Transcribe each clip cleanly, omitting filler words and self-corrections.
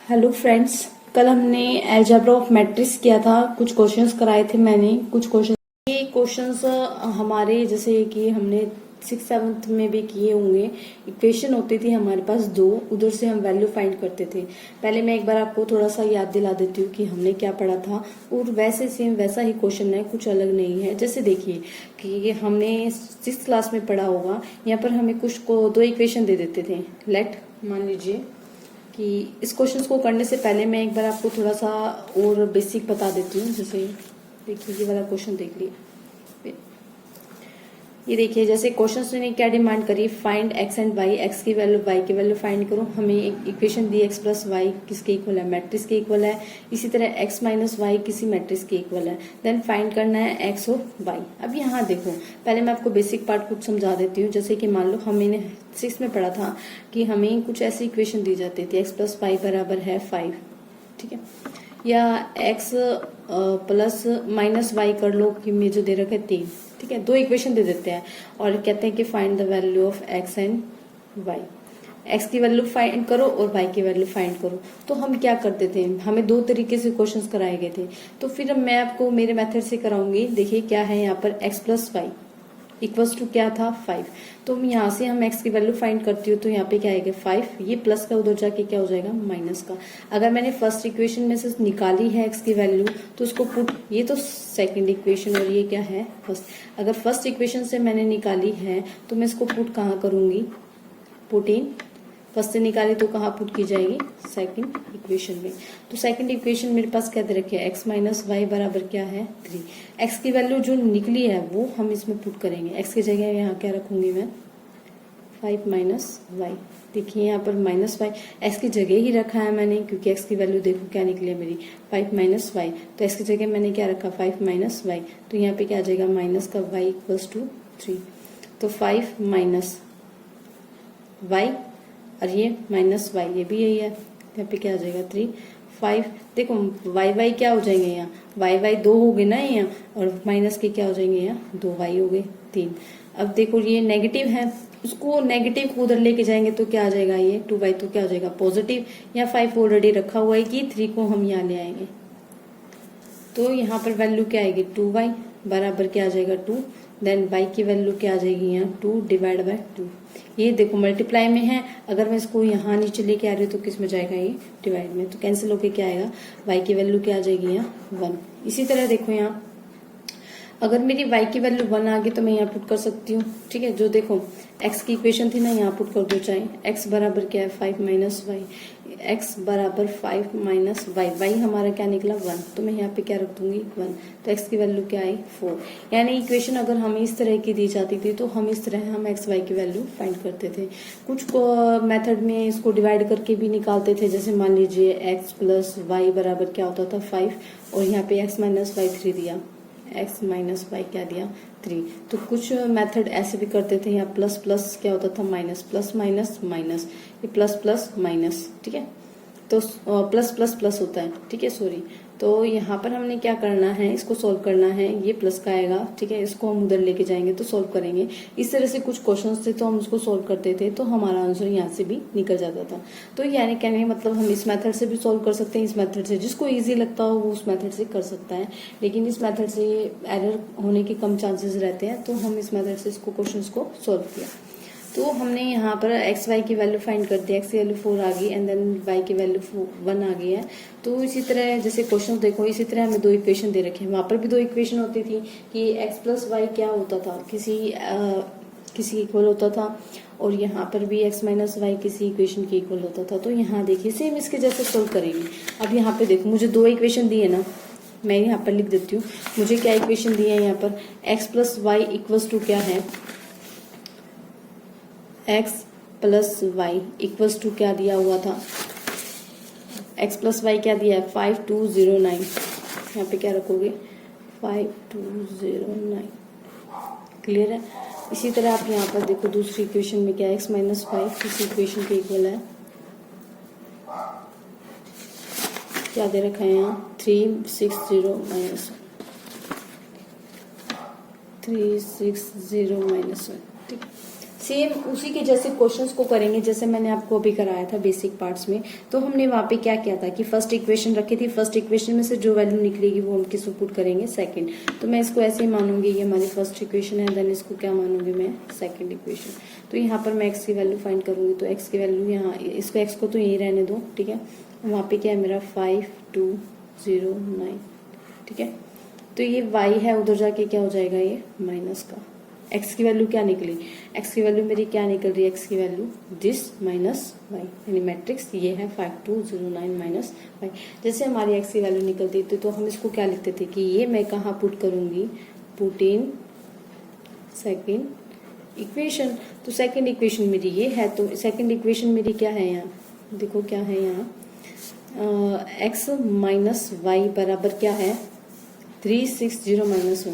Hello friends, कल हमने algebra of matrix किया था। कुछ क्वेश्चंस कराए थे मैंने। कुछ क्वेश्चन ये क्वेश्चंस हमारे जैसे कि हमने 6th-7th में भी किए होंगे। इक्वेशन होती थी हमारे पास दो, उधर से हम वैल्यू फाइंड करते थे। पहले मैं एक बार आपको थोड़ा सा याद दिला देती हूँ कि हमने क्या पढ़ा था। और वैसे सेम वैसा ही क्वेश्चन है, कुछ अलग नहीं है। जैसे देखिए कि हमने 6th क्लास में पढ़ा होगा, यहाँ पर हमें कुछ को दो इक्वेशन दे देते थे। लेट मान लीजिए कि इस क्वेश्चन को करने से पहले मैं एक बार आपको थोड़ा सा और बेसिक बता देती हूँ। जैसे देखिए ये वाला क्वेश्चन देख लिए। ये देखिए जैसे क्वेश्चन ने क्या डिमांड करी, find x and y, x की वैल्यू वाई की वैल्यू फाइंड करो। हमें एक इक्वेशन दी एक्स प्लस वाई किसके इक्वल है, मैट्रिक्स के इक्वल है। इसी तरह एक्स माइनस वाई किसी मैट्रिक्स के इक्वल है। देन फाइंड करना है एक्स और वाई। अब यहाँ देखो, पहले मैं आपको बेसिक पार्ट कुछ समझा देती हूँ। जैसे कि मान लो हमने 6 में पढ़ा था कि हमें कुछ ऐसी इक्वेशन दी जाती थी, एक्स प्लस वाई बराबर है 5, ठीक है, या एक्स प्लस माइनस वाई कर लो कि मैं जो दे रखा है 3, ठीक है। दो इक्वेशन दे देते हैं और कहते हैं कि find the value of x and y. X की वैल्यू फाइंड करो और वाई की वैल्यू फाइंड करो। तो हम क्या करते थे, हमें दो तरीके से क्वेश्चंस कराए गए थे। तो फिर मैं आपको मेरे मेथड से कराऊंगी। देखिए क्या है यहाँ पर, x plus y equals to क्या था 5। तो यहाँ से हम x की वैल्यू फाइंड करती हूँ तो यहाँ पे क्या आएगा 5, ये प्लस का उधर जाके क्या हो जाएगा माइनस का। अगर मैंने फर्स्ट इक्वेशन में से निकाली है x की वैल्यू तो उसको पुट, ये तो सेकंड इक्वेशन और ये क्या है फर्स्ट। अगर फर्स्ट इक्वेशन से मैंने निकाली है तो मैं इसको पुट कहाँ करूंगी, पुट इन। फर्स्ट से निकाली तो कहाँ पुट की जाएगी, सेकंड इक्वेशन में। तो सेकंड इक्वेशन मेरे पास क्या दे रखी है, x माइनस वाई बराबर क्या है 3। x की वैल्यू जो निकली है वो हम इसमें पुट करेंगे। x की जगह यहाँ क्या रखूंगी मैं, 5 माइनस वाई। देखिए यहाँ पर माइनस वाई x की जगह ही रखा है मैंने, क्योंकि x की वैल्यू देखो क्या निकली है मेरी 5 माइनस वाई। तो x की जगह मैंने क्या रखा 5 माइनस वाई। तो यहाँ पे क्या आ जाएगा माइनस का y इक्वल्स टू 3। तो 5 माइनस वाई और ये माइनस वाई, ये भी यही है। यहाँ पे क्या आ जाएगा 3 5। देखो वाई वाई क्या हो जाएंगे यहाँ, वाई वाई 2 हो गए ना यहाँ, और माइनस के क्या हो जाएंगे यहाँ 2 वाई हो गए 3। अब देखो ये नेगेटिव है, उसको नेगेटिव को उधर लेके जाएंगे तो क्या आ जाएगा, ये 2 वाई तो क्या हो जाएगा पॉजिटिव। यहाँ 5 ऑलरेडी रखा हुआ है कि 3 को हम यहाँ ले आएंगे तो यहाँ पर वैल्यू क्या आएगी 2 वाई बराबर क्या आ जाएगा 2। देन y की वैल्यू क्या आ जाएगी यहाँ 2 डिवाइड बाय 2। ये देखो मल्टीप्लाई में है, अगर मैं इसको यहाँ नीचे लेके आ रही हूँ तो किस में जाएगा, ये डिवाइड में। तो कैंसिल होके क्या आएगा, y की वैल्यू क्या आ जाएगी यहाँ 1। इसी तरह देखो यहाँ अगर मेरी y की वैल्यू 1 आ गई तो मैं यहाँ पुट कर सकती हूँ, ठीक है। जो देखो x की इक्वेशन थी ना, यहाँ पुट कर दो चाहे। x बराबर क्या है 5 माइनस वाई, x बराबर 5 माइनस वाई, वाई हमारा क्या निकला 1। तो मैं यहाँ पे क्या रख दूंगी 1। तो x की वैल्यू क्या आई 4। यानी इक्वेशन अगर हमें इस तरह की दी जाती थी तो हम इस तरह हम x y की वैल्यू फाइंड करते थे। कुछ मेथड में इसको डिवाइड करके भी निकालते थे। जैसे मान लीजिए x प्लस वाई बराबर क्या होता था 5 और यहाँ पे x माइनस वाई 3 दिया, x माइनस वाई क्या दिया 3। तो कुछ मेथड ऐसे भी करते थे, यहाँ प्लस प्लस क्या होता था माइनस, प्लस माइनस माइनस, ये प्लस प्लस माइनस, ठीक है। तो प्लस प्लस प्लस होता है, ठीक है, सॉरी। तो यहाँ पर हमने क्या करना है, इसको सॉल्व करना है। ये प्लस का आएगा, ठीक है, इसको हम उधर लेके जाएंगे तो सॉल्व करेंगे। इस तरह से कुछ क्वेश्चंस थे तो हम उसको सॉल्व करते थे तो हमारा आंसर यहाँ से भी निकल जाता था। तो यानी कहने मतलब हम इस मेथड से भी सॉल्व कर सकते हैं, इस मेथड से, जिसको ईजी लगता हो वो उस मेथड से कर सकता है। लेकिन इस मेथड से एरर होने के कम चांसेस रहते हैं, तो हम इस मेथड से इसको क्वेश्चन को सॉल्व किया। तो हमने यहाँ पर एक्स वाई की वैल्यू फाइंड कर दी, एक्स की वैल्यू 4 आ गई एंड देन वाई की वैल्यू 1 आ गई है। तो इसी तरह जैसे क्वेश्चन देखो, इसी तरह हमें दो इक्वेशन दे रखे हैं। वहां पर भी दो इक्वेशन होती थी कि एक्स प्लस वाई क्या होता था, किसी इक्वल होता था, और यहाँ पर भी एक्स माइनस वाई किसी इक्वेशन के इक्वल होता था। तो यहाँ देखिए सेम इसके जैसे सोल्व करेंगे। अब यहाँ पे देखो मुझे दो इक्वेशन दी है ना, मैं यहाँ पर लिख देती हूँ। मुझे क्या इक्वेशन दी है यहाँ पर, x plus y equals to क्या है, x plus y equals to क्या दिया हुआ था, x प्लस वाई क्या दिया है 5209। यहाँ पे क्या रखोगे 5209, क्लियर है। इसी तरह आप यहाँ पर देखो दूसरी इक्वेशन में क्या है, x माइनस वाई किसी इक्वेशन के इक्वल है, क्या दे रखा है यहाँ 360 माइनस 360 माइनस 1, ठीक है। सेम उसी के जैसे क्वेश्चंस को करेंगे जैसे मैंने आपको अभी कराया था बेसिक पार्ट्स में। तो हमने वहां पे क्या किया था कि फर्स्ट इक्वेशन रखी थी, फर्स्ट इक्वेशन में से जो वैल्यू निकलेगी वो हम किसको पुट करेंगे, सेकंड। तो मैं इसको ऐसे ही मानूंगी ये हमारी फर्स्ट इक्वेशन है, देन इसको क्या मानूंगी मैं, सेकंड इक्वेशन। तो यहाँ पर मैं एक्स की वैल्यू फाइंड करूंगी, तो एक्स की वैल्यू यहाँ, इसको एक्स को तो यही रहने दो, ठीक है। वहां पे क्या है मेरा 5209, ठीक है। तो ये y है, उधर जाके क्या हो जाएगा ये माइनस का। x की वैल्यू क्या निकली, x की वैल्यू मेरी क्या निकल रही है, x की वैल्यू दिस माइनस y, यानी मैट्रिक्स ये है 5209 माइनस y। जैसे हमारी x की वैल्यू निकलती थी तो हम इसको क्या लिखते थे कि ये मैं कहाँ पुट करूंगी, पुट इन सेकेंड इक्वेशन। तो सेकेंड इक्वेशन मेरी ये है, तो सेकेंड इक्वेशन मेरी क्या है यहाँ, देखो क्या है यहाँ, x माइनस वाई बराबर क्या है 360 माइनस 1,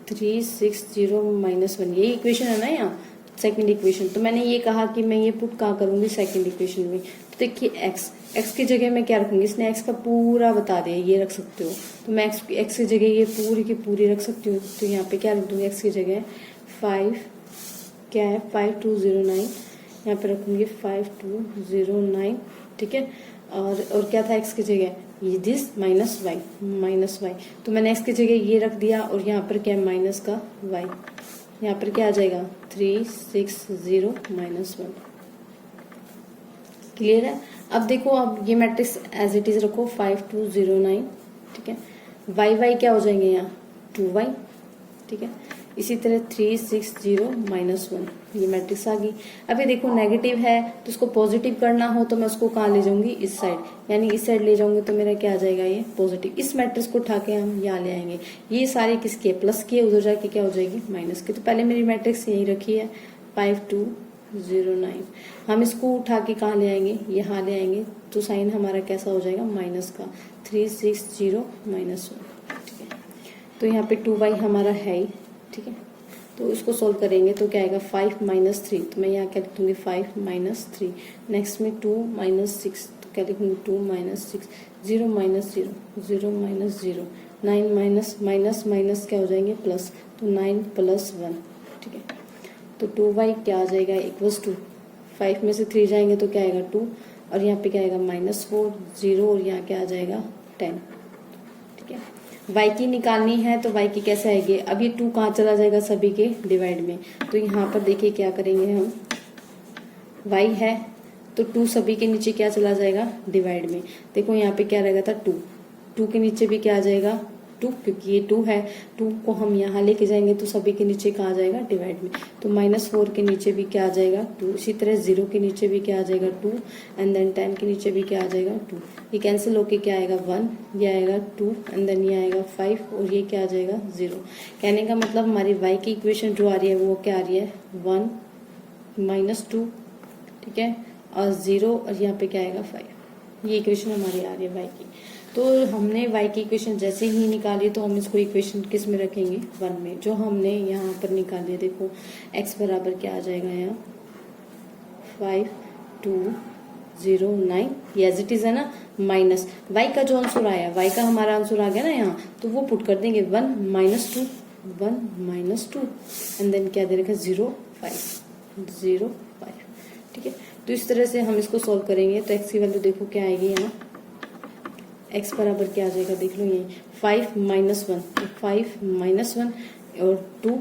360 माइनस 1, यही इक्वेशन है ना यहाँ सेकंड इक्वेशन। तो मैंने ये कहा कि मैं ये पुट कहाँ करूंगी, सेकंड इक्वेशन में। तो देखिए x की जगह मैं क्या रखूंगी, इसने x का पूरा बता दिया, ये रख सकते हो। तो मैं x की जगह ये पूरी की पूरी रख सकती हूँ। तो यहाँ पे क्या रख दूंगी, x की जगह 5 क्या है 5209, यहाँ पे रखूंगी 5209, ठीक है। और क्या था x की जगह, ये दिस माइनस वाई। तो मैंने x की जगह ये रख दिया और यहाँ पर क्या है माइनस का y, यहाँ पर क्या आ जाएगा 360 माइनस 1। क्लियर है। अब देखो, अब ये मैट्रिक्स एज इट इज रखो 5209, ठीक है। वाई क्या हो जाएंगे यहाँ 2y, ठीक है। इसी तरह 360 माइनस 1, ये मैट्रिक्स आ गई। अब ये देखो नेगेटिव है तो उसको पॉजिटिव करना हो तो मैं उसको कहाँ ले जाऊंगी, इस साइड, यानी इस साइड ले जाऊंगी तो मेरा क्या आ जाएगा ये पॉजिटिव। इस मैट्रिक्स को उठा के हम यहाँ ले आएंगे, ये सारे किसके प्लस के, उधर जाके क्या हो जाएगी माइनस के। तो पहले मेरी मैट्रिक्स यही रखी है 5209, हम इसको उठा के कहाँ ले आएंगे, यहाँ ले आएंगे। तो साइन हमारा कैसा हो जाएगा माइनस का 360 माइनस 1, ठीक है। तो यहाँ पे 2y हमारा है ही, ठीक है। तो इसको सोल्व करेंगे तो क्या आएगा 5 माइनस 3, तो मैं यहाँ क्या लिख दूंगी 5 माइनस 3। नेक्स्ट में 2 माइनस 6, तो क्या लिखूंगी 2 minus 6, 0 minus 0, 0 minus 0, 9 minus minus minus क्या हो जाएंगे प्लस, तो 9 प्लस 1, ठीक है। तो 2y क्या आ जाएगा इक्वल्स टू 5 में से 3 जाएंगे तो क्या आएगा 2, और यहाँ पे क्या आएगा -4, 0 और यहाँ क्या आ जाएगा 10, ठीक है। y की निकालनी है तो y की कैसे आएगी, अब ये 2 कहाँ चला जाएगा सभी के डिवाइड में। तो यहाँ पर देखिए क्या करेंगे हम, y है तो 2 सभी के नीचे क्या चला जाएगा डिवाइड में। देखो यहाँ पे क्या रहेगा था 2 के नीचे भी क्या आ जाएगा 2, क्योंकि ये 2 है, 2 को हम यहाँ लेके जाएंगे तो सभी के नीचे कहाँ आ जाएगा डिवाइड में। तो -4 के नीचे भी क्या आ जाएगा 2, इसी तरह 0 के नीचे भी क्या आ जाएगा 2, एंड देन 10 के नीचे भी क्या आ जाएगा 2। ये कैंसिल होके क्या आएगा 1, ये आएगा 2, एंड देन ये आएगा 5 और ये क्या आ जाएगा 0। कहने का मतलब हमारी y की इक्वेशन जो आ रही है वो क्या आ रही है 1 -2, ठीक है, और 0 और यहाँ पे क्या आएगा 5। ये इक्वेशन हमारी आ रही है y की। तो हमने y की इक्वेशन जैसे ही निकाली तो हम इसको इक्वेशन किस में रखेंगे 1 में, जो हमने यहाँ पर निकाली है। देखो x बराबर क्या आ जाएगा यहाँ 5209, ये एज इट इज है ना, माइनस y का जो आंसर आया, y का हमारा आंसर आ गया ना यहाँ, तो वो पुट कर देंगे 1 -2 एंड देन क्या दे रखा 0 5, ठीक है। तो इस तरह से हम इसको सॉल्व करेंगे। तो x की वैल्यू देखो क्या आएगी यहाँ, x बराबर क्या आ जाएगा देख लो, ये 5 माइनस 1, तो 5 माइनस 1 और 2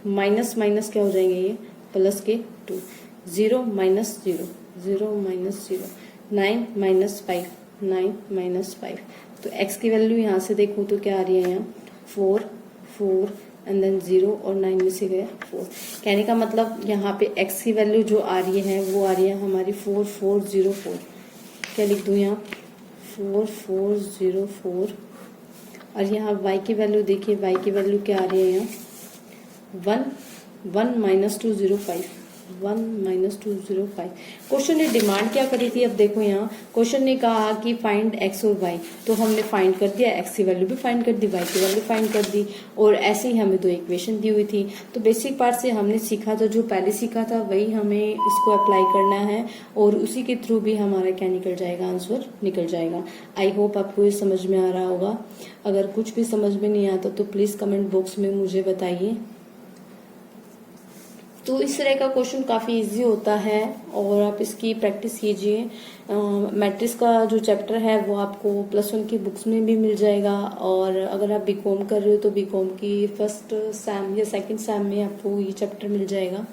माइनस माइनस क्या हो जाएंगे ये प्लस के 2, 0 माइनस 0, 0 माइनस 0, 9 माइनस 5, 9 माइनस 5। तो x की वैल्यू यहाँ से देखो तो क्या आ रही है यहाँ 4 एंड देन 0 और 9 में से गया 4। कहने का मतलब यहाँ पे x की वैल्यू जो आ रही है वो आ रही है हमारी 4404। क्या लिख दूँ यहाँ 4404, और यहाँ y की वैल्यू देखिए, y की वैल्यू क्या आ रही है यहाँ 1 -205, 1 -205। क्वेश्चन ने डिमांड क्या करी थी, अब देखो यहाँ क्वेश्चन ने कहा कि फाइंड x और y, तो हमने फाइंड कर दिया, x की वैल्यू भी फाइंड कर दी, y की वैल्यू फाइंड कर दी, और ऐसे ही हमें 2 इक्वेशन दी हुई थी। तो बेसिक पार्ट से हमने सीखा था, जो पहले सीखा था वही हमें इसको अप्लाई करना है, और उसी के थ्रू भी हमारा क्या निकल जाएगा, आंसर निकल जाएगा। आई होप आपको ये समझ में आ रहा होगा। अगर कुछ भी समझ में नहीं आता तो प्लीज कमेंट बॉक्स में मुझे बताइए। तो इस तरह का क्वेश्चन काफ़ी इजी होता है और आप इसकी प्रैक्टिस कीजिए। मैट्रिक्स का जो चैप्टर है वो आपको +1 की बुक्स में भी मिल जाएगा, और अगर आप बीकॉम कर रहे हो तो बीकॉम की फर्स्ट सेम या सेकंड सेम में आपको ये चैप्टर मिल जाएगा।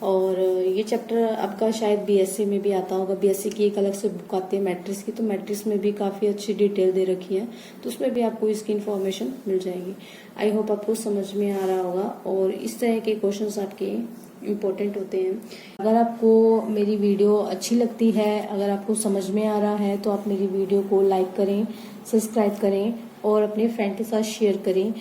और ये चैप्टर आपका शायद बीएससी में भी आता होगा। बीएससी की एक अलग से बुक आती है मैट्रिक्स की, तो मैट्रिक्स में भी काफ़ी अच्छी डिटेल दे रखी है, तो उसमें भी आपको इसकी इन्फॉर्मेशन मिल जाएगी। आई होप आपको समझ में आ रहा होगा, और इस तरह के क्वेश्चंस आपके इम्पोर्टेंट होते हैं। अगर आपको मेरी वीडियो अच्छी लगती है, अगर आपको समझ में आ रहा है, तो आप मेरी वीडियो को लाइक करें, सब्सक्राइब करें और अपने फ्रेंड के साथ शेयर करें।